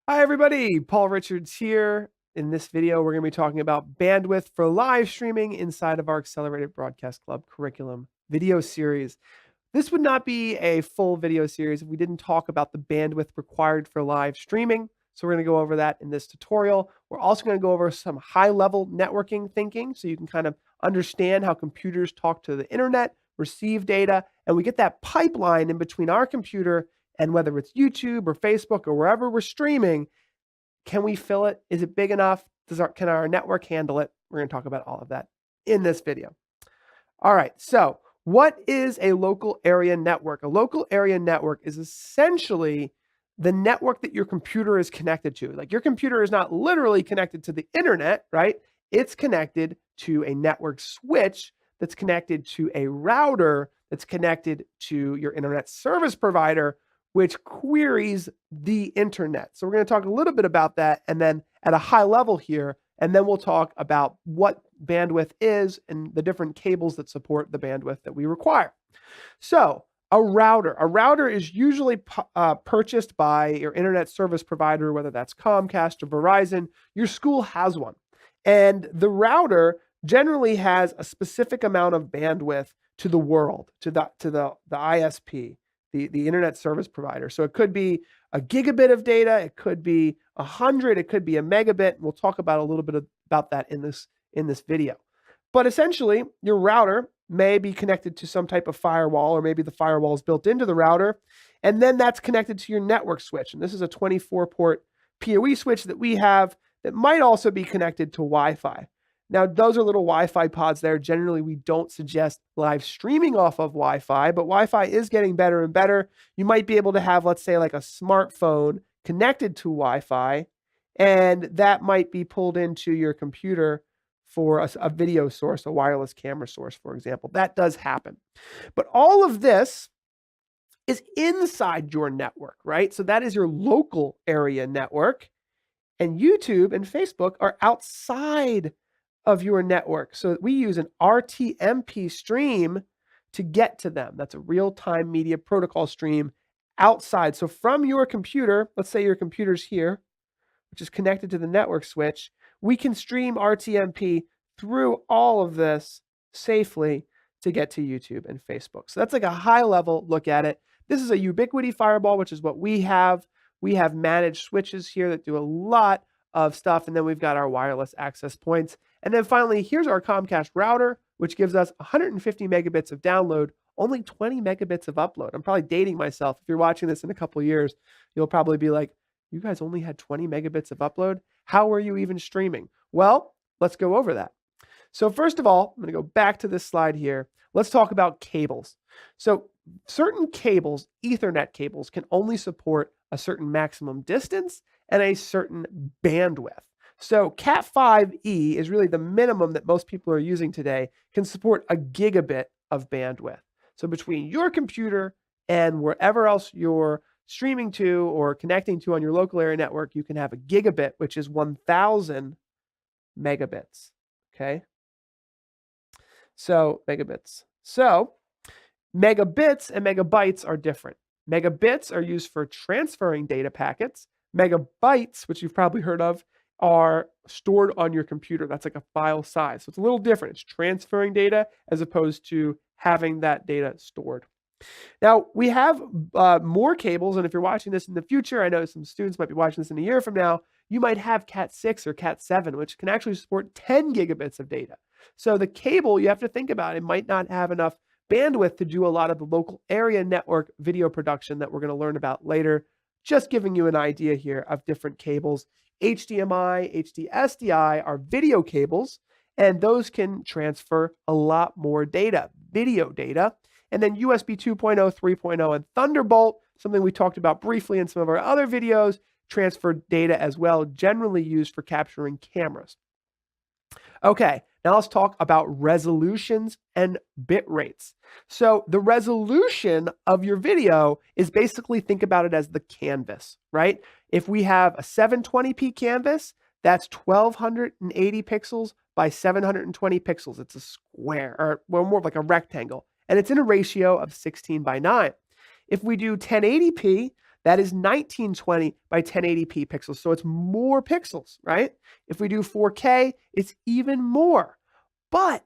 Hi everybody, Paul Richards here. In this video, we're going to be talking about bandwidth for live streaming inside of our Accelerated Broadcast Club curriculum video series. This would not be a full video series if we didn't talk about the bandwidth required for live streaming. So we're going to go over that in this tutorial. We're also going to go over some high-level networking thinking so you can kind of understand how computers talk to the internet, receive data, and we get that pipeline in between our computer and whether it's YouTube or Facebook or wherever we're streaming. Can we fill it? Is it big enough? Can our network handle it? We're going to talk about all of that in this video. All right, so what is a local area network? A local area network is essentially the network that your computer is connected to. Like your computer is not literally connected to the internet, right? It's connected to a network switch that's connected to a router that's connected to your internet service provider, which queries the internet. So we're going to talk a little bit about that and then at a high level here, and then we'll talk about what bandwidth is and the different cables that support the bandwidth that we require. So a router is usually purchased by your internet service provider, whether that's Comcast or Verizon. Your school has one. And the router generally has a specific amount of bandwidth to the world, to the ISP, the internet service provider. So it could be a gigabit of data, it could be 100, it could be a megabit. We'll talk about a little bit about that in this video. But essentially, your router may be connected to some type of firewall, or maybe the firewall is built into the router, and then that's connected to your network switch. And this is a 24-port PoE switch that we have that might also be connected to Wi-Fi. Now, those are little Wi-Fi pods there. Generally, we don't suggest live streaming off of Wi-Fi, but Wi-Fi is getting better and better. You might be able to have, let's say, like a smartphone connected to Wi-Fi, and that might be pulled into your computer for a video source, a wireless camera source, for example. That does happen. But all of this is inside your network, right? So that is your local area network. And YouTube and Facebook are outside of your network. So we use an RTMP stream to get to them. That's a real-time media protocol stream outside. So from your computer, let's say your computer's here, which is connected to the network switch, we can stream RTMP through all of this safely to get to YouTube and Facebook. So that's like a high-level look at it. This is a Ubiquiti Fireball, which is what we have. We have managed switches here that do a lot of stuff, and then we've got our wireless access points. And then finally, here's our Comcast router, which gives us 150 megabits of download, only 20 megabits of upload. I'm probably dating myself. If you're watching this in a couple of years, you'll probably be like, you guys only had 20 megabits of upload? How were you even streaming? Well, let's go over that. So first of all, I'm going to go back to this slide here. Let's talk about cables. So certain cables, Ethernet cables, can only support a certain maximum distance and a certain bandwidth. So Cat5e is really the minimum that most people are using today, can support a gigabit of bandwidth. So between your computer and wherever else you're streaming to or connecting to on your local area network, you can have a gigabit, which is 1,000 megabits, okay? So megabits. So megabits and megabytes are different. Megabits are used for transferring data packets. Megabytes, which you've probably heard of, are stored on your computer. That's like a file size. So it's a little different. It's transferring data as opposed to having that data stored. Now, we have more cables, and if you're watching this in the future, I know some students might be watching this in a year from now, you might have Cat6 or Cat7, which can actually support 10 gigabits of data. So the cable, you have to think about, it might not have enough bandwidth to do a lot of the local area network video production that we're going to learn about later. Just giving you an idea here of different cables. HDMI, HDSDI are video cables, and those can transfer a lot more data, video data. And then USB 2.0, 3.0, and Thunderbolt, something we talked about briefly in some of our other videos, transfer data as well, generally used for capturing cameras. Okay, now let's talk about resolutions and bit rates. So the resolution of your video is basically, think about it as the canvas, right? If we have a 720p canvas, that's 1280 pixels by 720 pixels. It's a square, or well, more like a rectangle, and it's in a ratio of 16:9. If we do 1080p, that is 1920 by 1080p pixels. So it's more pixels, right? If we do 4K, it's even more. But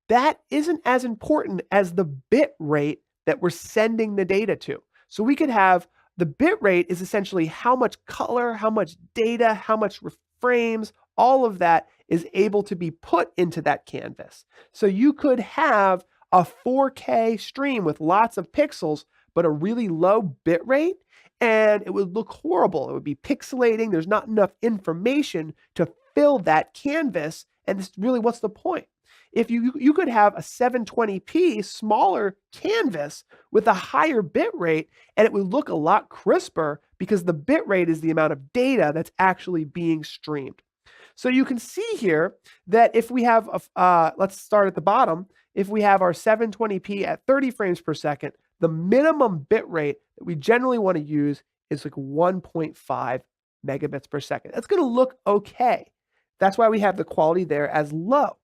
that isn't as important as the bit rate that we're sending the data to. So we could have the bit rate is essentially how much color, how much data, how much frames, all of that is able to be put into that canvas. So you could have a 4K stream with lots of pixels, but a really low bit rate, and it would look horrible. It would be pixelating. There's not enough information to fill that canvas. And this really, what's the point? If you could have a 720p smaller canvas with a higher bit rate, and it would look a lot crisper because the bit rate is the amount of data that's actually being streamed. So you can see here that if we have, let's start at the bottom. If we have our 720p at 30 frames per second, the minimum bit rate that we generally want to use is like 1.5 megabits per second. That's going to look okay. That's why we have the quality there as low.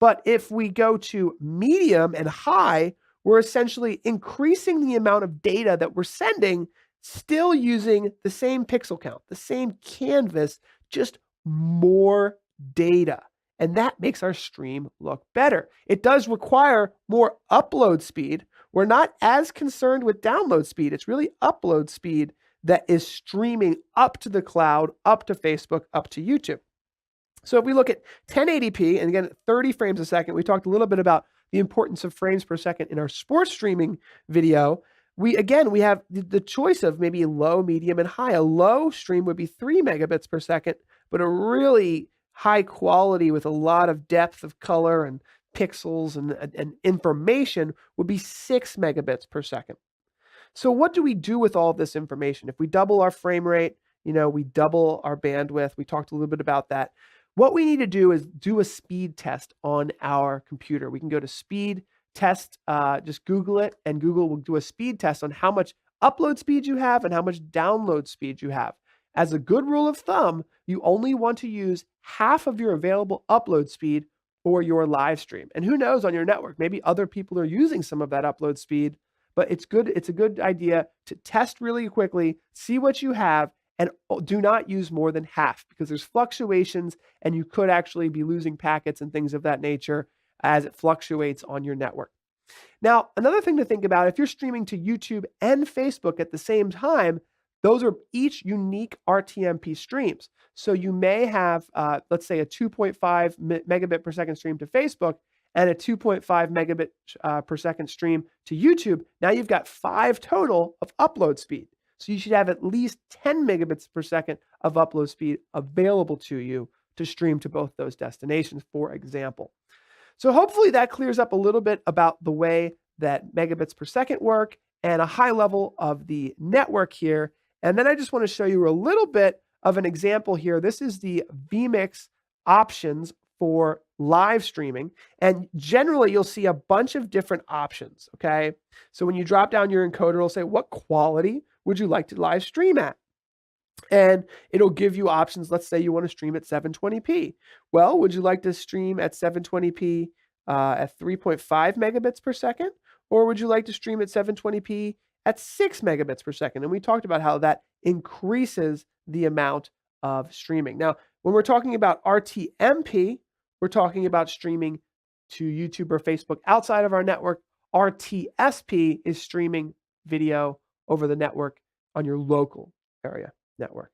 But if we go to medium and high, we're essentially increasing the amount of data that we're sending, still using the same pixel count, the same canvas, just more data. And that makes our stream look better. It does require more upload speed. We're not as concerned with download speed. It's really upload speed that is streaming up to the cloud, up to Facebook, up to YouTube. So if we look at 1080p, and again, 30 frames a second, we talked a little bit about the importance of frames per second in our sports streaming video. We have the choice of maybe low, medium, and high. A low stream would be 3 megabits per second, but a really high quality with a lot of depth of color and pixels and information would be 6 megabits per second. So what do we do with all of this information? If we double our frame rate, we double our bandwidth. We talked a little bit about that. What we need to do is do a speed test on our computer. We can go to speed test, just Google it, and Google will do a speed test on how much upload speed you have and how much download speed you have. As a good rule of thumb, you only want to use half of your available upload speed for your live stream. And who knows, on your network, maybe other people are using some of that upload speed, but it's a good idea to test really quickly, see what you have, and do not use more than half because there's fluctuations and you could actually be losing packets and things of that nature as it fluctuates on your network. Now, another thing to think about, if you're streaming to YouTube and Facebook at the same time, those are each unique RTMP streams. So you may have, let's say, a 2.5 megabit per second stream to Facebook and a 2.5 megabit per second stream to YouTube. Now you've got 5 total of upload speed. So you should have at least 10 megabits per second of upload speed available to you to stream to both those destinations, for example. So hopefully that clears up a little bit about the way that megabits per second work and a high level of the network here. And then I just want to show you a little bit of an example here. This is the vMix options for live streaming. And generally, you'll see a bunch of different options, okay? So when you drop down your encoder, it'll say, what quality would you like to live stream at? And it'll give you options. Let's say you want to stream at 720p. Well, would you like to stream at 720p at 3.5 megabits per second? Or would you like to stream at 720p at 6 megabits per second? And we talked about how that increases the amount of streaming. Now, when we're talking about RTMP, we're talking about streaming to YouTube or Facebook outside of our network. RTSP is streaming video over the network on your local area network.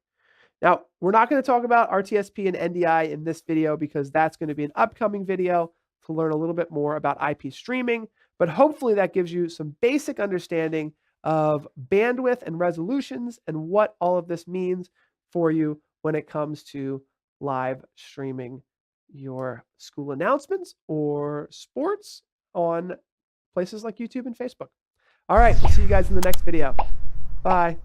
Now, we're not going to talk about RTSP and NDI in this video because that's going to be an upcoming video to learn a little bit more about IP streaming, but hopefully that gives you some basic understanding of bandwidth and resolutions and what all of this means for you when it comes to live streaming your school announcements or sports on places like YouTube and Facebook. All right, we'll see you guys in the next video. Bye.